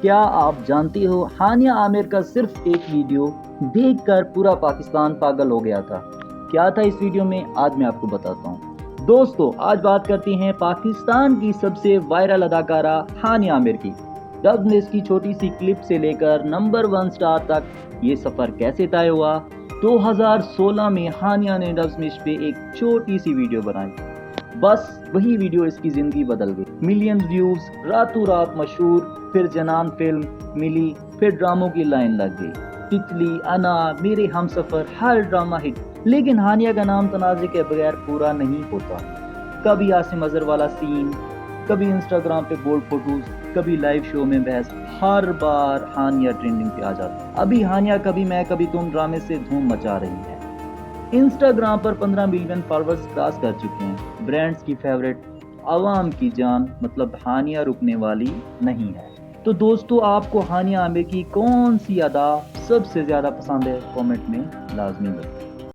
کیا آپ جانتے ہو ہانیہ عامر کا صرف ایک ویڈیو دیکھ کر پورا پاکستان پاگل ہو گیا تھا؟ کیا تھا اس ویڈیو میں؟ آج میں آپ کو بتاتا ہوں۔ دوستو، آج بات کرتے ہیں پاکستان کی سب سے وائرل اداکارہ ہانیہ عامر کی۔ ڈب میں اس کی چھوٹی سی کلپ سے لے کر نمبر 1 سٹار تک یہ سفر کیسے طے ہوا؟ 2016 میں ہانیہ نے ڈب اسمیش پہ ایک چھوٹی سی ویڈیو بنائی، بس وہی ویڈیو اس کی زندگی بدل گئی۔ ملینز ویوز، راتوں رات مشہور، پھر جنان فلم ملی، پھر ڈراموں کی لائن لگ گئی۔ تتلی، انا، میرے ہم سفر، ہر ڈرامہ ہٹ۔ لیکن ہانیہ کا نام تنازع کے بغیر پورا نہیں ہوتا۔ کبھی عاصم اظہر والا سین، کبھی انسٹاگرام پہ بولڈ فوٹوز، کبھی لائیو شو میں بحث، ہر بار ہانیہ ٹرینڈنگ پہ آ جاتی۔ ابھی ہانیہ کبھی میں کبھی تم ڈرامے سے دھوم مچا رہی ہے۔ انسٹاگرام پر 15 ملین فالوورز کراس کر چکے ہیں۔ برانڈز کی فیورٹ، عوام کی جان، مطلب ہانیہ رکنے والی نہیں ہے۔ تو دوستو، آپ کو ہانیہ عامر کی کون سی ادا سب سے زیادہ پسند ہے؟ کامنٹ میں لازمی بتائیں۔